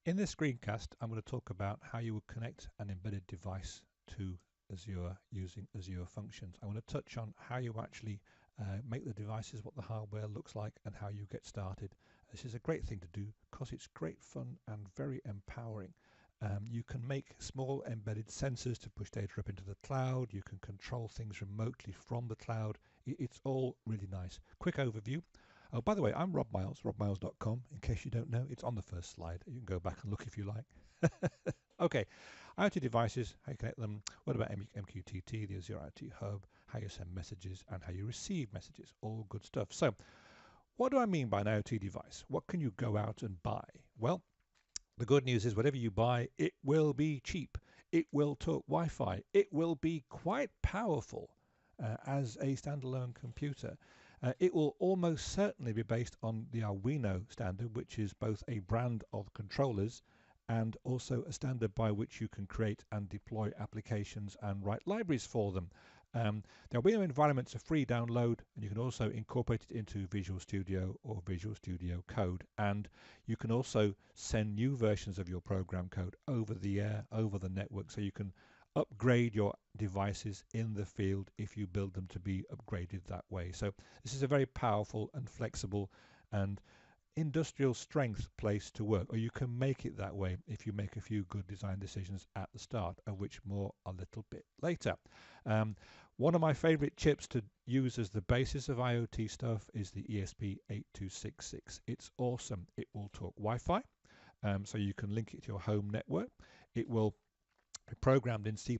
In this screencast, I'm going to talk about how you would connect an embedded device to Azure using Azure Functions. I want to touch on how you actually make the devices, what the hardware looks like, and how you get started. This is a great thing to do because it's great fun and very empowering. You can make small embedded sensors to push data up into the cloud. You can control things remotely from the cloud. It's all really nice. Quick overview. Oh, by the way, I'm Rob Miles, robmiles.com. In case you don't know, it's on the first slide. You can go back and look if you like. Okay, IoT devices, how you connect them, what about MQTT, the Azure IoT Hub, how you send messages, and how you receive messages. All good stuff. So, what do I mean by an IoT device? What can you go out and buy? Well, the good news is whatever you buy, it will be cheap. It will talk Wi-Fi. It will be quite powerful as a standalone computer. It will almost certainly be based on the Arduino standard, which is both a brand of controllers and also a standard by which you can create and deploy applications and write libraries for them. The Arduino environment's a free download, and you can also incorporate it into Visual Studio or Visual Studio Code. And you can also send new versions of your program code over the air, over the network, so you can upgrade your devices in the field if you build them to be upgraded that way. So this is a very powerful and flexible and industrial strength place to work, or you can make it that way if you make a few good design decisions at the start, of which more a little bit later. One of my favorite chips to use as the basis of IoT stuff is the ESP8266. It's awesome. It will talk Wi-Fi, so you can link it to your home network. It will programmed in C++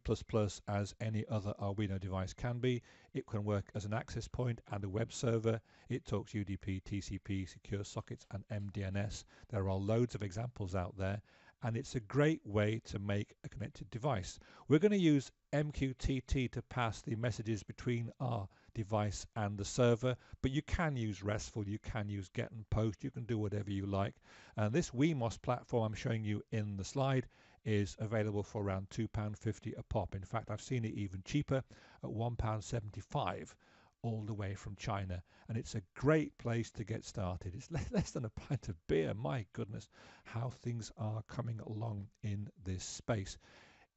as any other Arduino device can be. It can work as an access point and a web server. It talks UDP, TCP, secure sockets, and MDNS. There are loads of examples out there, and it's a great way to make a connected device. We're going to use MQTT to pass the messages between our device and the server, but you can use RESTful, you can use GET and POST, you can do whatever you like. And this WeMOS platform I'm showing you in the slide is available for around £2.50 a pop. In fact, I've seen it even cheaper at £1.75 all the way from China, and it's a great place to get started. It's less than a pint of beer. My goodness, how things are coming along in this space.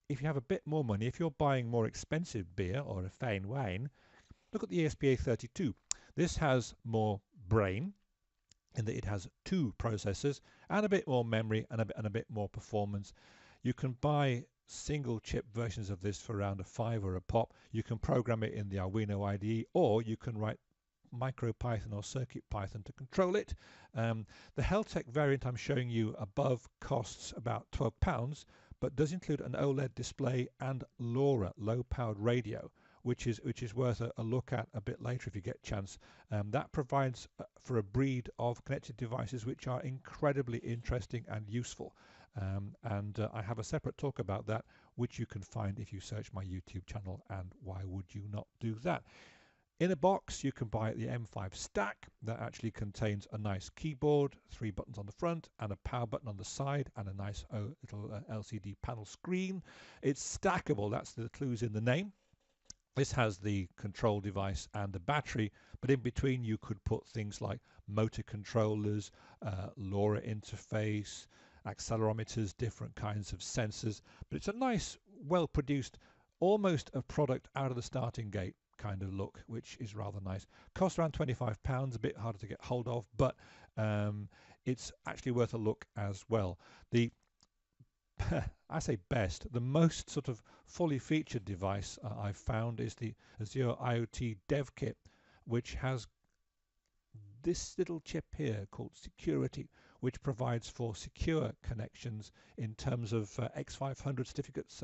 If you have a bit more money, if you're buying more expensive beer or a fine wine, look at the ESP32. This has more brain in that it has two processors and a bit more memory and a bit more performance. You can buy single chip versions of this for around a $5 a pop. You can program it in the Arduino IDE, or you can write MicroPython or CircuitPython to control it. The Heltec variant I'm showing you above costs about £12, but does include an OLED display and LoRa, low-powered radio, which is worth a look at a bit later if you get a chance. That provides for a breed of connected devices which are incredibly interesting and useful. I have a separate talk about that, which you can find if you search my YouTube channel, and why would you not do that? In a box, you can buy the M5 stack that actually contains a nice keyboard, 3 buttons on the front, and a power button on the side, and a nice little LCD panel screen. It's stackable, that's the clues in the name. This has the control device and the battery, but in between you could put things like motor controllers, LoRa interface, accelerometers, different kinds of sensors. But it's a nice, well-produced, almost a product out of the starting gate kind of look, which is rather nice. Costs around £25, a bit harder to get hold of, but it's actually worth a look as well. The I say best, the most sort of fully featured device I've found is the Azure IoT Devkit, which has this little chip here called Security, which provides for secure connections in terms of X500 certificates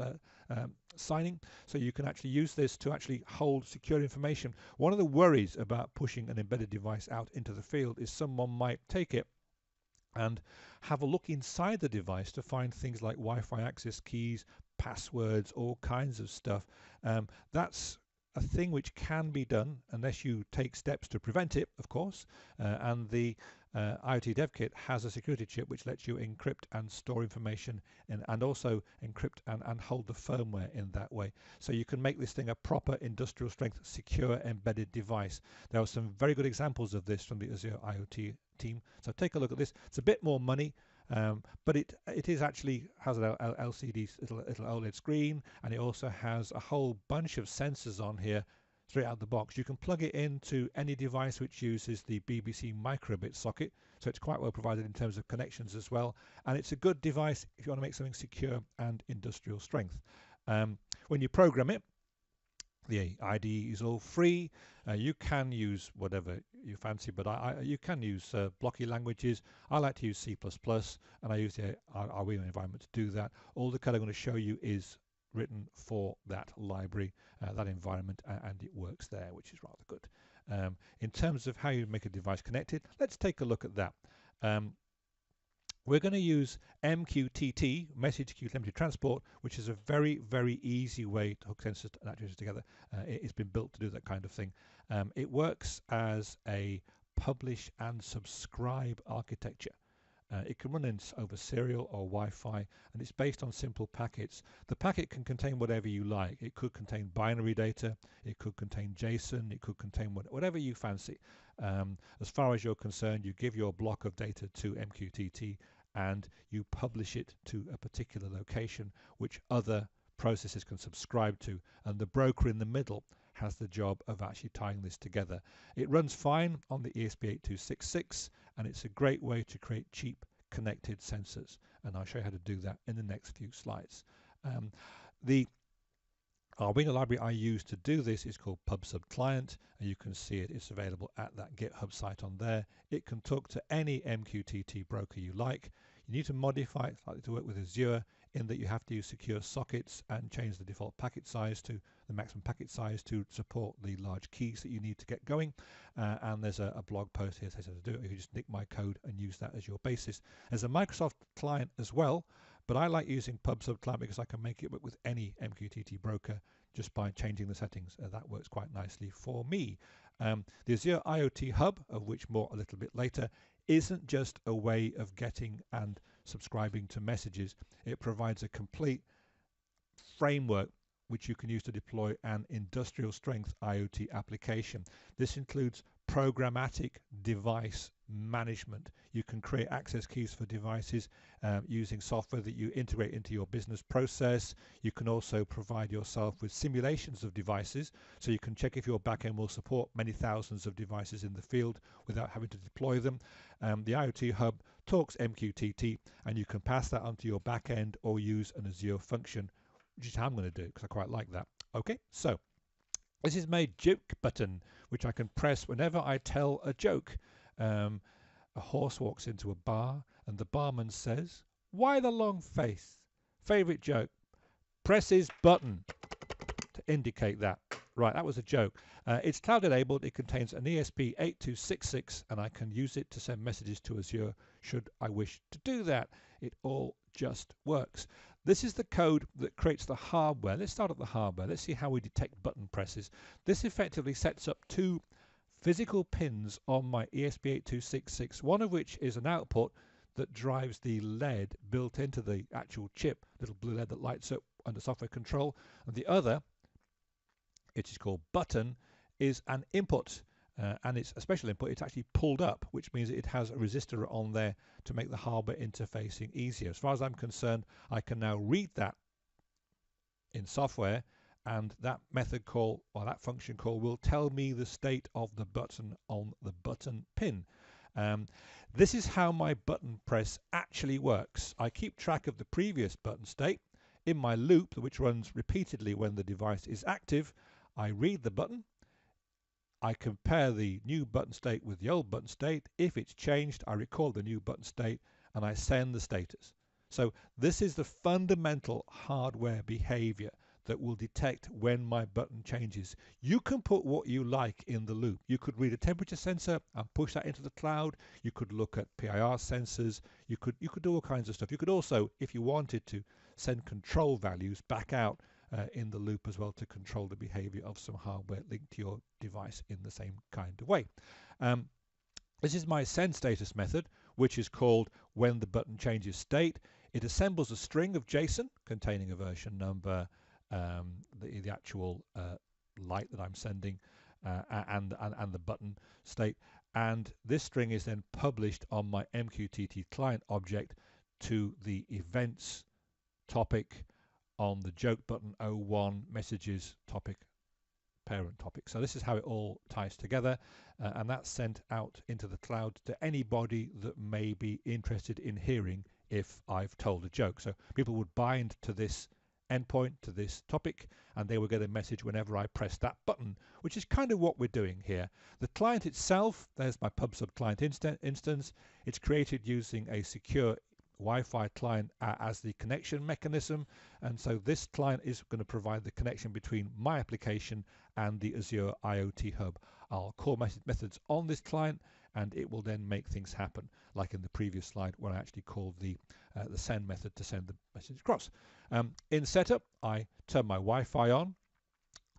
signing. So you can actually use this to actually hold secure information. One of the worries about pushing an embedded device out into the field is someone might take it and have a look inside the device to find things like Wi-Fi access keys, passwords, all kinds of stuff. That's a thing which can be done unless you take steps to prevent it, of course. And the IoT Devkit has a security chip which lets you encrypt and store information and also encrypt and hold the firmware in that way. So you can make this thing a proper industrial strength, secure embedded device. There are some very good examples of this from the Azure IoT team. So take a look at this. It's a bit more money. But it is actually has an LCD little OLED screen, and it also has a whole bunch of sensors on here straight out the box. You can plug it into any device which uses the BBC microbit socket, so it's quite well provided in terms of connections as well, and it's a good device if you want to make something secure and industrial strength. When you program it, the IDE is all free. You can use whatever you fancy, but you can use blocky languages. I like to use C++, and I use the Arduino environment to do that. All the code I'm going to show you is written for that library, that environment, and it works there, which is rather good. In terms of how you make a device connected, let's take a look at that. We're going to use MQTT, Message Queue Telemetry Transport, which is a very, very easy way to hook sensors and actuators together. It's been built to do that kind of thing. It works as a publish and subscribe architecture. It can run over serial or Wi-Fi, and it's based on simple packets. The packet can contain whatever you like. It could contain binary data, it could contain JSON, it could contain whatever you fancy. As far as you're concerned, you give your block of data to MQTT and you publish it to a particular location which other processes can subscribe to, and the broker in the middle has the job of actually tying this together. It runs fine on the ESP8266, and it's a great way to create cheap connected sensors, and I'll show you how to do that in the next few slides. The Arduino library I use to do this is called PubSubClient, and you can see it's available at that GitHub site on there. It can talk to any MQTT broker you like. You need to modify it slightly to work with Azure, in that you have to use secure sockets and change the default packet size to the maximum packet size to support the large keys that you need to get going. And there's a blog post here that says how to do it. You can just nick my code and use that as your basis. There's a Microsoft client as well, but I like using PubSubClient because I can make it work with any MQTT broker just by changing the settings. That works quite nicely for me. The Azure IoT Hub, of which more a little bit later, isn't just a way of getting and subscribing to messages. It provides a complete framework which you can use to deploy an industrial strength IoT application. This includes programmatic device management. You can create access keys for devices using software that you integrate into your business process. You can also provide yourself with simulations of devices, so you can check if your backend will support many thousands of devices in the field without having to deploy them. The IoT Hub talks MQTT, and you can pass that onto your backend or use an Azure function, which is how I'm going to do because I quite like that. Okay, so this is my joke button, which I can press whenever I tell a joke. A horse walks into a bar and the barman says, "Why the long face? Favorite joke. Presses button," to indicate that. Right, that was a joke. It's cloud enabled. It contains an ESP8266, and I can use it to send messages to Azure should I wish to do that. It all just works. This is the code that creates the hardware. Let's start at the hardware. Let's see how we detect button presses. This effectively sets up two physical pins on my ESP8266, one of which is an output that drives the LED built into the actual chip, little blue LED that lights up under software control, and the other, which is called button, is an input, and it's a special input. It's actually pulled up, which means it has a resistor on there to make the hardware interfacing easier. As far as I'm concerned, I can now read that in software, and that method call or that function call will tell me the state of the button on the button pin. This is how my button press actually works. I keep track of the previous button state. In my loop, which runs repeatedly when the device is active, I read the button. I compare the new button state with the old button state. If it's changed, I record the new button state and I send the status. So this is the fundamental hardware behavior that will detect when my button changes. You can put what you like in the loop. You could read a temperature sensor and push that into the cloud. You could look at PIR sensors. You could do all kinds of stuff. You could also, if you wanted to, send control values back out in the loop as well to control the behavior of some hardware linked to your device in the same kind of way. This is my send status method, which is called when the button changes state. It assembles a string of JSON containing a version number, the actual light that I'm sending, and the button state, and this string is then published on my MQTT client object to the events topic on the joke button 01 messages topic parent topic. So this is how it all ties together, and that's sent out into the cloud to anybody that may be interested in hearing if I've told a joke. So people would bind to this endpoint, to this topic, and they will get a message whenever I press that button, which is kind of what we're doing here. The client itself, there's my pub/sub client instance. It's created using a secure Wi-Fi client as the connection mechanism, and so this client is going to provide the connection between my application and the Azure IoT Hub. I'll call methods on this client, and it will then make things happen, like in the previous slide where I actually called the send method to send the message across. In setup, I turn my Wi-Fi on.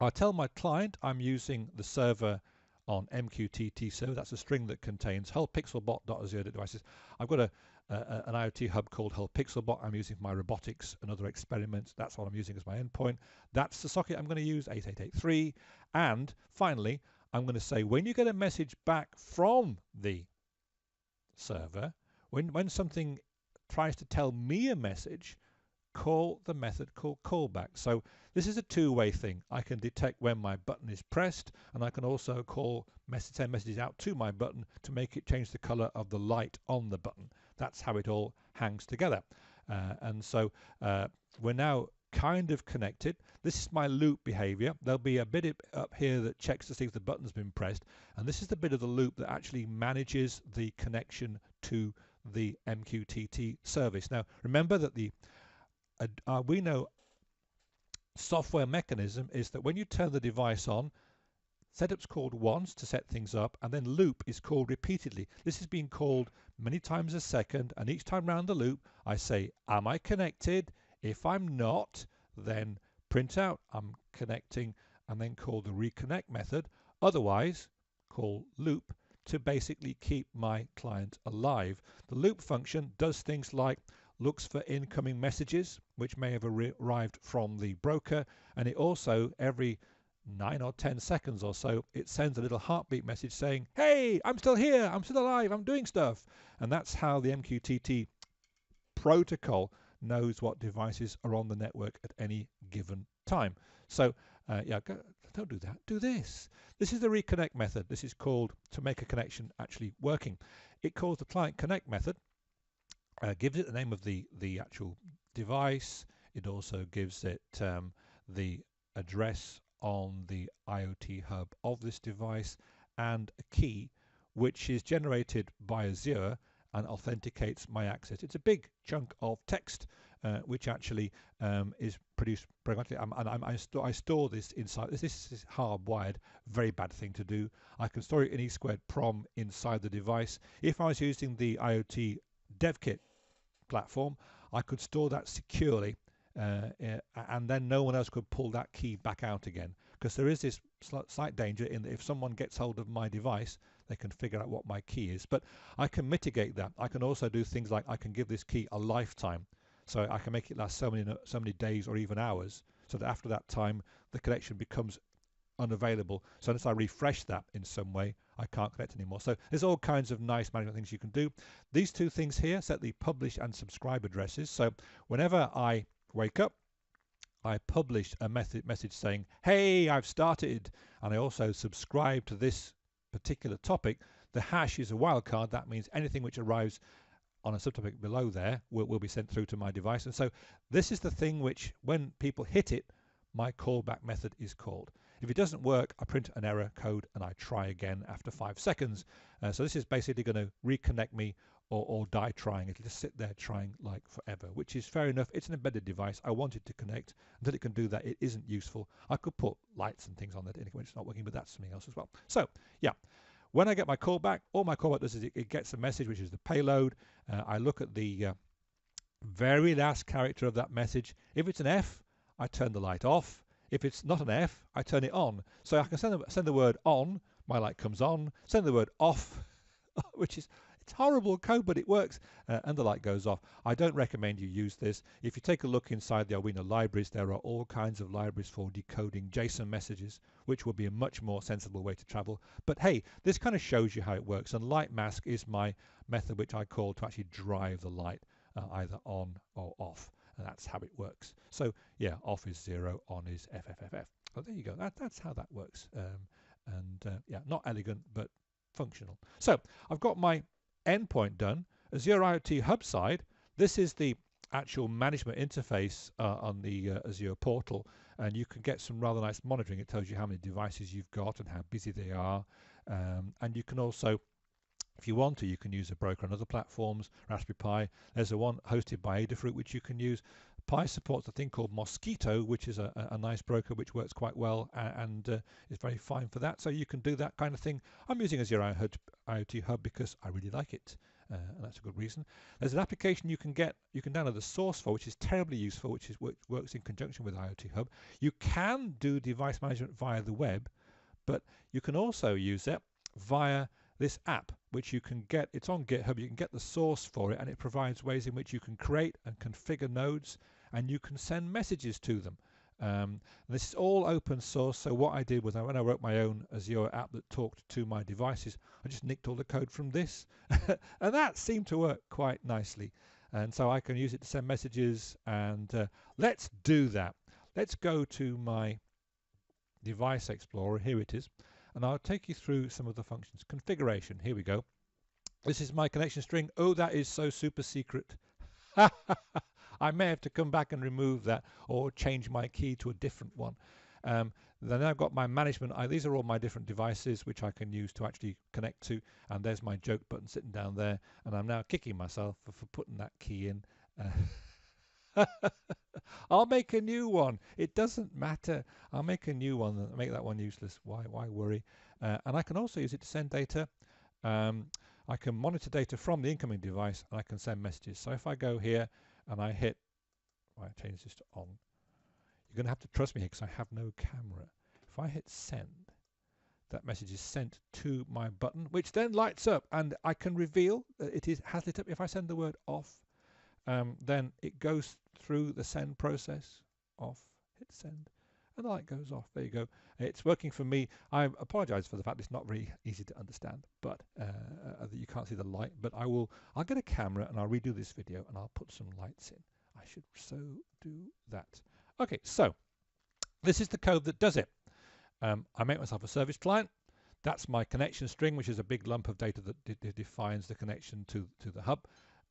I tell my client I'm using the server on MQTT server. That's a string that contains hullpixelbot.azure.devices. I've got an IoT hub called hullpixelbot. I'm using for my robotics and other experiments. That's what I'm using as my endpoint. That's the socket I'm going to use, 8883. And finally, I'm going to say when you get a message back from the server, when something tries to tell me a message, call the method called callback. So this is a two-way thing. I can detect when my button is pressed, and I can also send messages out to my button to make it change the color of the light on the button. That's how it all hangs together. And so we're now kind of connected. This is my loop behavior. There'll be a bit up here that checks to see if the button's been pressed, and this is the bit of the loop that actually manages the connection to the MQTT service. Now remember that the Arduino software mechanism is that when you turn the device on, setup's called once to set things up, and then loop is called repeatedly. This is being called many times a second, and each time round the loop I say, am I connected? If I'm not, then print out I'm connecting, and then call the reconnect method. Otherwise, call loop to basically keep my client alive. The loop function does things like looks for incoming messages which may have arrived from the broker, and it also every 9 or 10 seconds or so it sends a little heartbeat message saying, hey, I'm still here, I'm still alive, I'm doing stuff. And that's how the MQTT protocol knows what devices are on the network at any given time. So don't do that, do this. This is the reconnect method. This is called to make a connection actually working. It calls the client connect method, gives it the name of the actual device. It also gives it the address on the IoT hub of this device and a key which is generated by Azure and authenticates my access. It's a big chunk of text which actually is produced programmatically, and I store this inside. This is hardwired, very bad thing to do. I can store it in E2PROM inside the device. If I was using the IoT Devkit platform, I could store that securely, and then no one else could pull that key back out again, because there is this slight danger in that if someone gets hold of my device, they can figure out what my key is. But I can mitigate that. I can also do things like I can give this key a lifetime, so I can make it last so many days or even hours, so that after that time the connection becomes unavailable. So unless I refresh that in some way, I can't connect anymore. So there's all kinds of nice management things you can do. These two things here set the publish and subscribe addresses. So whenever I wake up, I publish a message saying, hey, I've started, and I also subscribe to this particular topic. The hash is a wildcard. That means anything which arrives on a subtopic below there will be sent through to my device. And so this is the thing which, when people hit it, my callback method is called. If it doesn't work, I print an error code and I try again after 5 seconds. So this is basically going to reconnect me or die trying. It'll just sit there trying like forever, which is fair enough. It's an embedded device. I want it to connect. Until it can do that, it isn't useful. I could put lights and things on it when it's not working, but that's something else as well. So yeah, when I get my callback, all my callback does is it gets a message, which is the payload. I look at the very last character of that message. If it's an F, I turn the light off. If it's not an F, I turn it on. So I can send the word on, my light comes on. Send the word off, which is, it's horrible code, but it works, and the light goes off. I don't recommend you use this. If you take a look inside the Arduino libraries, there are all kinds of libraries for decoding JSON messages, which will be a much more sensible way to travel. But hey, this kind of shows you how it works, and light mask is my method which I call to actually drive the light either on or off, and that's how it works. So yeah, off is 0, on is FFFF. Oh, there you go. That's how that works. Yeah, not elegant, but functional. So I've got my endpoint done. Azure IoT Hub side, this is the actual management interface on the Azure portal, and you can get some rather nice monitoring. It tells you how many devices you've got and how busy they are, and you can also, if you want to, you can use a broker on other platforms. Raspberry Pi, there's a one hosted by Adafruit which you can use. Pi supports a thing called Mosquito, which is a nice broker which works quite well and is very fine for that. So you can do that kind of thing. I'm using Azure IoT Hub because I really like it, and that's a good reason. There's an application you can get. You can download the source for, which is terribly useful, which works in conjunction with IoT Hub. You can do device management via the web, but you can also use it via this app, which you can get. It's on GitHub. You can get the source for it, and it provides ways in which you can create and configure nodes, and you can send messages to them. This is all open source. So what I did was, when I wrote my own Azure app that talked to my devices, I just nicked all the code from this, and that seemed to work quite nicely. And so I can use it to send messages. And let's do that. Let's go to my Device Explorer. Here it is. And I'll take you through some of the functions. Configuration, here we go. This is my connection string. Oh, that is so super secret. I may have to come back and remove that or change my key to a different one. Then I've got my management. These are all my different devices which I can use to actually connect to. And there's my joke button sitting down there. And I'm now kicking myself for putting that key in. I'll make a new one. It doesn't matter. I'll make a new one and make that one useless. Why worry? And I can also use it to send data. I can monitor data from the incoming device, and I can send messages. So if I go here and I hit, I change this to on. You're going to have to trust me here because I have no camera. If I hit send, that message is sent to my button, which then lights up, and I can reveal that it has lit up. If I send the word off, then it goes through the send process. Off, hit send, and the light goes off. There you go. It's working for me. I apologize for the fact it's not very easy to understand, but that you can't see the light. But I'll get a camera and I'll redo this video and I'll put some lights in. I should so do that. Okay, so this is the code that does it. I make myself a service client. That's my connection string, which is a big lump of data that defines the connection to the hub.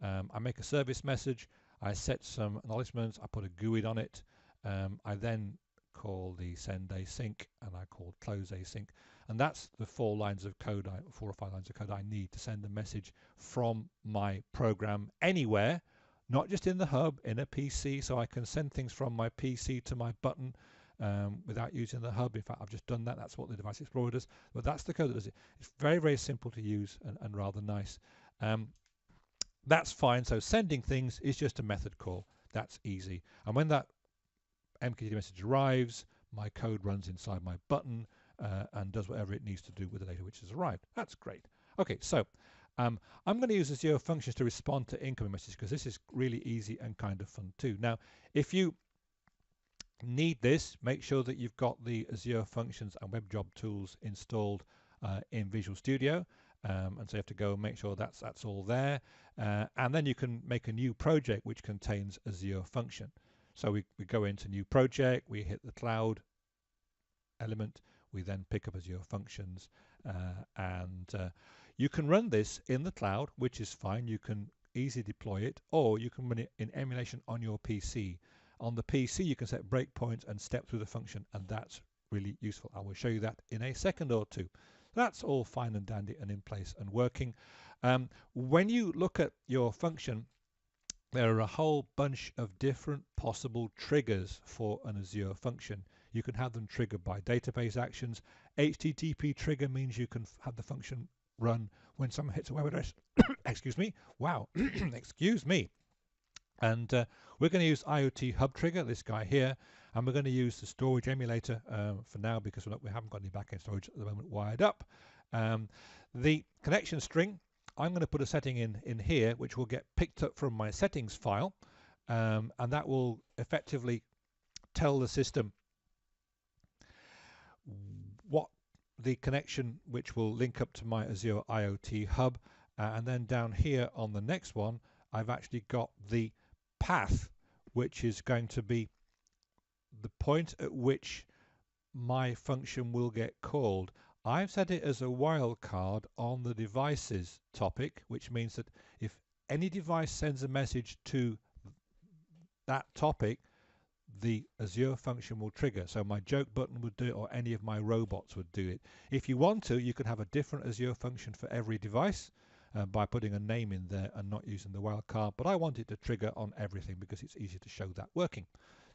I make a service message. I set some acknowledgements. I put a GUID on it. I then call the send async, and I call close async, and that's the 4 lines of code, 4 or 5 lines of code I need to send a message from my program anywhere, not just in the hub, in a PC. So I can send things from my PC to my button without using the hub. In fact, I've just done that. That's what the Device Explorer does, but that's the code that does it. It's very, very simple to use and rather nice. That's fine. So sending things is just a method call. That's easy. And when that MQTT message arrives, my code runs inside my button and does whatever it needs to do with the data which has arrived. That's great. Okay, so I'm going to use Azure Functions to respond to incoming messages because this is really easy and kind of fun too. Now, if you need this, make sure that you've got the Azure Functions and Web Job tools installed in Visual Studio. And so you have to go and make sure that's all there. And then you can make a new project which contains Azure Function. So we go into new project, we hit the cloud element, we then pick up Azure Functions, and you can run this in the cloud, which is fine. You can easily deploy it, or you can run it in emulation on your PC. On the PC, you can set breakpoints and step through the function, and that's really useful. I will show you that in a second or two. That's all fine and dandy and in place and working. When you look at your function, there are a whole bunch of different possible triggers for an Azure function. You can have them triggered by database actions. HTTP trigger means you can have the function run when someone hits a web address. Excuse me. Wow. Excuse me. And we're going to use IoT Hub trigger, this guy here, and we're going to use the storage emulator for now because we haven't got any backend storage at the moment wired up. The connection string, I'm going to put a setting in here which will get picked up from my settings file, and that will effectively tell the system what the connection which will link up to my Azure IoT Hub. And then down here on the next one, I've actually got the path, which is going to be the point at which my function will get called. I've set it as a wildcard on the devices topic, which means that if any device sends a message to that topic, the Azure function will trigger. So my joke button would do it, or any of my robots would do it. If you want to, you could have a different Azure function for every device by putting a name in there and not using the wildcard, but I want it to trigger on everything because it's easier to show that working.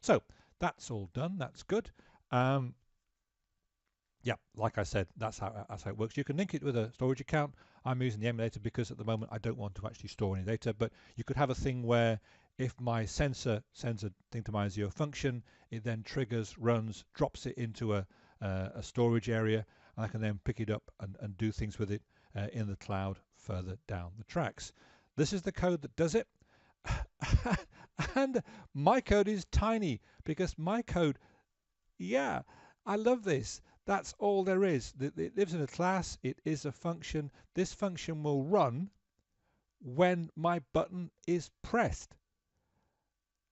So that's all done. That's good. Yeah, like I said, that's how it works. You can link it with a storage account. I'm using the emulator because at the moment I don't want to actually store any data, but you could have a thing where if my sensor sends a thing to my Azure function, it then triggers, runs, drops it into a storage area, and I can then pick it up and do things with it in the cloud further down the tracks. This is the code that does it. And my code is tiny because my code, yeah, I love this. That's all there is. It lives in a class. It is a function. This function will run when my button is pressed.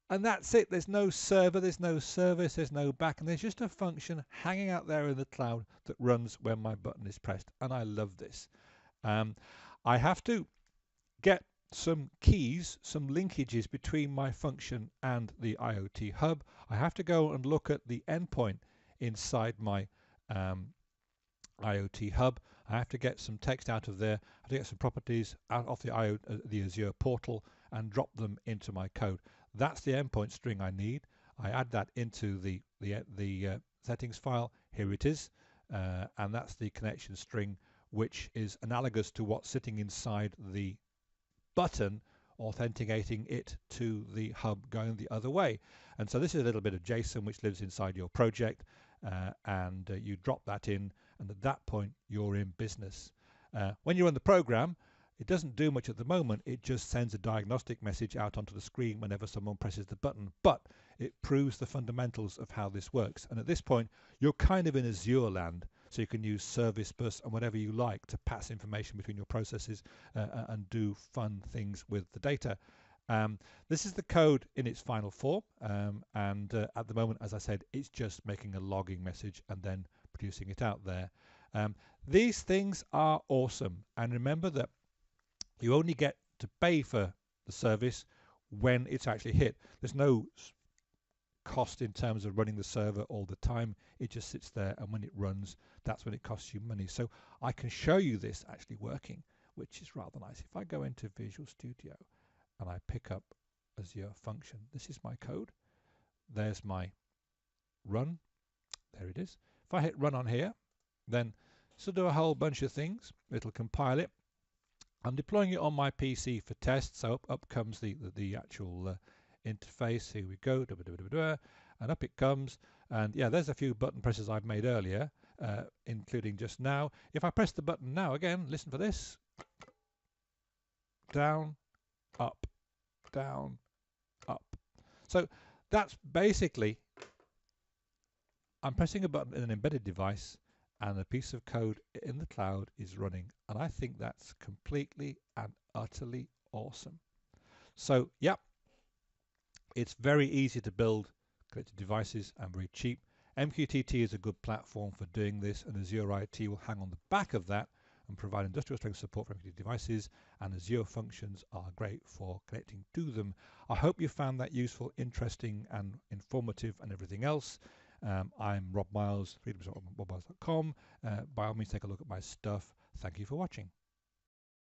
And that's it. There's no server, there's no service, there's no back, and there's just a function hanging out there in the cloud that runs when my button is pressed. And I love this. I have to get some keys, some linkages between my function and the IoT hub. I have to go and look at the endpoint inside my IoT hub. I have to get some text out of there. I have to get some properties out of the Azure portal and drop them into my code. That's the endpoint string I need. I add that into the settings file. Here it is, and that's the connection string, which is analogous to what's sitting inside the button, authenticating it to the hub going the other way. And so this is a little bit of JSON which lives inside your project, and you drop that in, and at that point you're in business. When you run the program, it doesn't do much at the moment. It just sends a diagnostic message out onto the screen whenever someone presses the button, but it proves the fundamentals of how this works. And at this point you're kind of in Azure land, so you can use service bus and whatever you like to pass information between your processes and do fun things with the data. This is the code in its final form, and at the moment, as I said, it's just making a logging message and then producing it out there. These things are awesome, and remember that you only get to pay for the service when it's actually hit. There's no cost in terms of running the server all the time. It just sits there, and when it runs, that's when it costs you money. So I can show you this actually working, which is rather nice. If I go into Visual Studio and I pick up Azure Function, this is my code. There's my run. There it is. If I hit run on here, then this will do a whole bunch of things. It'll compile it. I'm deploying it on my PC for tests, so up comes the actual interface. Here we go, and up it comes. And yeah, there's a few button presses I've made earlier, including just now. If I press the button now again, listen for this. Down, up, down, up. So that's basically, I'm pressing a button in an embedded device and a piece of code in the cloud is running. And I think that's completely and utterly awesome. So yeah, it's very easy to build connected devices and very cheap. MQTT is a good platform for doing this, and Azure IoT will hang on the back of that and provide industrial strength support for MQTT devices, and Azure Functions are great for connecting to them. I hope you found that useful, interesting and informative and everything else. I'm Rob Miles, freedoms.robmiles.com. By all means, take a look at my stuff. Thank you for watching.